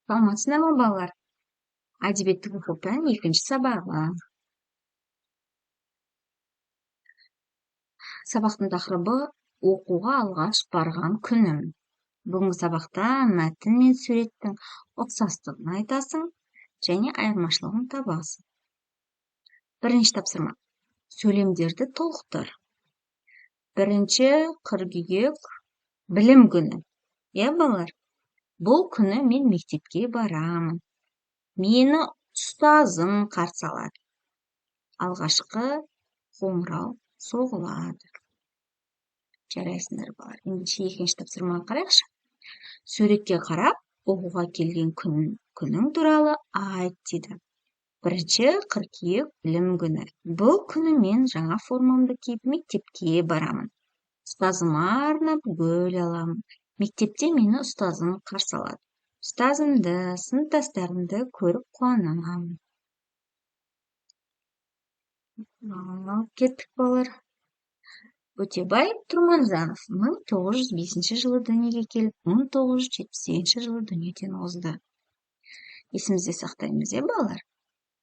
Саламатсыздарбы балалар? Әдебиеттік оқу пән 2-ші сабағы. Сабақтың тақырыбы оқуға алғаш барған күнім. Бүгінгі сабақта мәтін мен суреттің ұқсастығын айтасың және айырмашылығын табасың. Бірінші тапсырма. Сөйлемдерді толықтыр. 1-ші қыркүйек білім күні. Балалар, бұл күні мен мектепке барамын. Мені ұстазым қарсы алады. Алғашқы қоңырау соғылады. Жарайсыңдар балалар. Ендеше 2-ші тапсырмаға қарайықшы. Суретке қарап, оқуға келген күнің туралы айт дейді. 1-ші қыркүйек білім күні. Бұл күні мен жаңа формамды киіп мектепке барамын. Ұстазыма арнап гүл аламын. Мектепте мені ұстазым қарсы алады. Ұстазымды, сыныптастарымды көріп қуанамын. Кеттік балалар. Өтебай Тұрманжанов 1905 жылы дүниеге келіп, 1978 жылы дүниеден озды. Есімізде сақтаймыз, балалар?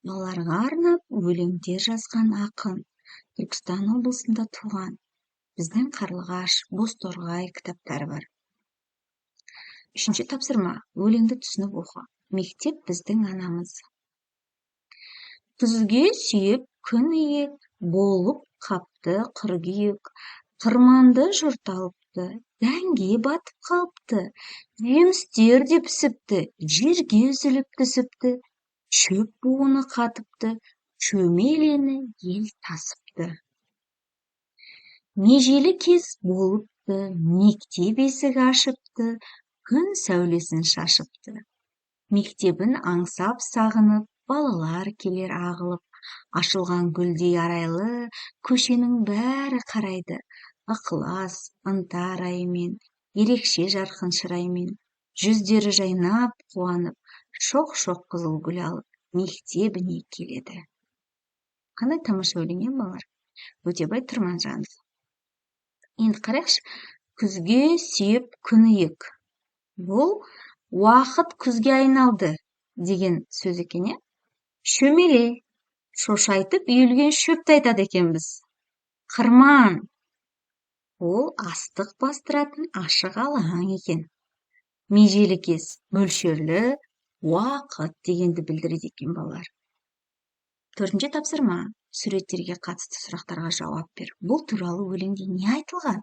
Балаларға арнап өлеңдер жазған ақын, Түркістан облысында туған. Біздің Қарлығаш, Бозторғай кітаптары бар. 3-ші тапсырма. Өлеңді түсініп оқы. Мектеп біздің анамыз. Күзге сүйіп күн иек, болып қапты қыркүйек. Қырманды жұрт алыпты, дәнге батып қалыпты. Жемістер де пісіпті, жерге үзіліп түсіпті. Шөп буыны қатыпты, шөмелені ел тасыпты. Межелі кез болыпты, мектеп есік ашыпты, күн сәулесін шашыпты. Мектебін аңсап сағынып, балалар келер ағылып. Ашылған гүлдей арайлы, көшенің бәрі қарайды. Ықылас, ынта райымен, ерекше жарқын шыраймен. Жүздері жайнап, қуанып, шоқ-шоқ қызыл гүл алып, мектебіне келеді. Қандай тамаша өлең, балалар? Өтебай Тұрманжанов. Енді қарайықшы. Күзге сүйіп күн иек. Бұл уақыт күзге айналды деген сөз екен. Шөмеле, шошайтып үйілген шөпті айтады екенбіз. Қырман, ол астық бастыратын ашық алаң екен. Межелі кез, мөлшерлі, уақыт дегенді білдіреді екен, балалар. 4-ші тапсырма. Суреттерге қатысты сұрақтарға жауап бер. Бұл туралы өлеңде не айтылған?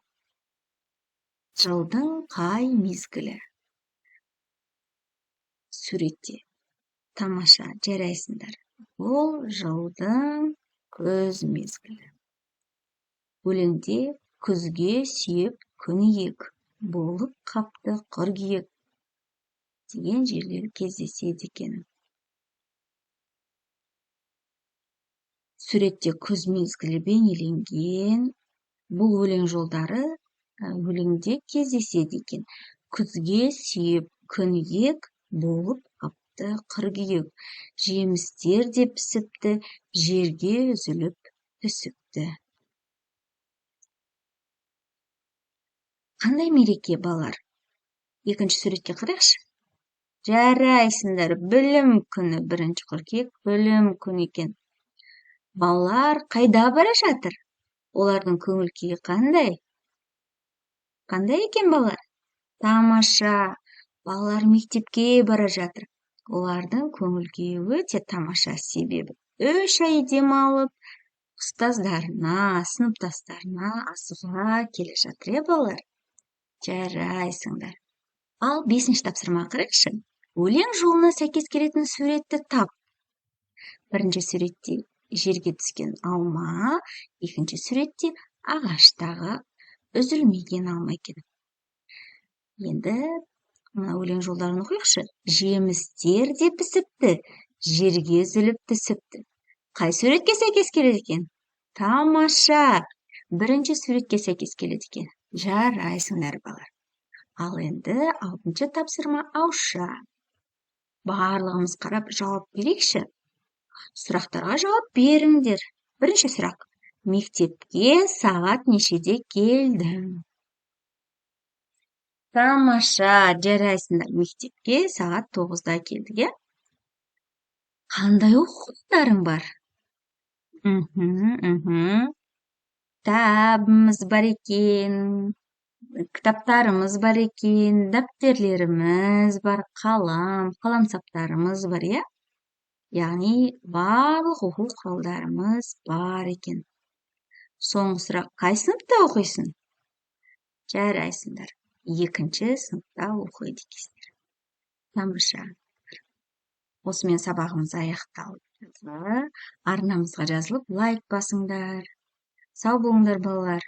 Жылдың қай мезгілі? Суретте. Тамаша, жарайсыңдар. Бұл жылдың күз мезгілі. Өлеңде күзге сүйіп күн иек, болып қапты қыркүйек деген жерлер кездеседі екен. Суретте күз мезгілі бейнеленген. Бұл өлең жолдары өлеңде кездеседі екен. Күзге сүйіп күн иек, болып қапты қыркүйек. Жемістер де пісіпті, жерге үзіліп түсіпті. Қандай мереке, балалар? 2-ші суретке қарайықшы. Жарайсыңдар, білім күні. 1-ші қыркүйек білім күні екен. Балалар қайда бара жатыр? Олардың көңіл күйі қандай? Қандай екен, балалар? Тамаша. Балалар мектепке бара жатыр. Олардың көңіл күйі өте тамаша, себебі 3 ай демалып, ұстаздарына, сыныптастарына асыға келе жатыр, балалар. Жарайсыңдар. Ал 5-ші тапсырмаға қарайықшы. Өлең жолына сәйкес келетін суретті тап. 1-ші суретте жерге түскен алма, 2-ші суретте ағаштағы үзілмеген алма екен. Енді өлең жолдарын оқиықшы. Жемістер де пісіпті, жерге үзіліп түсіпті. Қай суретке сәйкес келеді екен? Тамаша. 1-ші суретке сәйкес келеді екен. Жарайсыңдар, балалар. Ал енді 6-ші тапсырма ауызша. Барлығымыз қарап жауап берейікші. Сұрақтарға жауап беріңдер. 1-ші сұрақ. Мектепке сағат нешеде келдің? Тамаша, жарайсыңдар. Мектепке сағат 9-да келдік, иә? Қандай оқулықтарың бар? Кітабымыз бар екен, кітаптарымыз бар екен, дәптерлеріміз бар, қаламсаптарымыз бар, иә? Яғни барлық оқу құралдарымыз бар екен. Соңғы сұрақ, қай сыныпта оқисың? Жарайсыңдар. 2-ші сыныпта оқиды екенсіңдер. Тамаша. Осымен сабағымыз аяқталды. Арнамызға жазылып, лайк басыңдар. Сау болыңдар, балалар.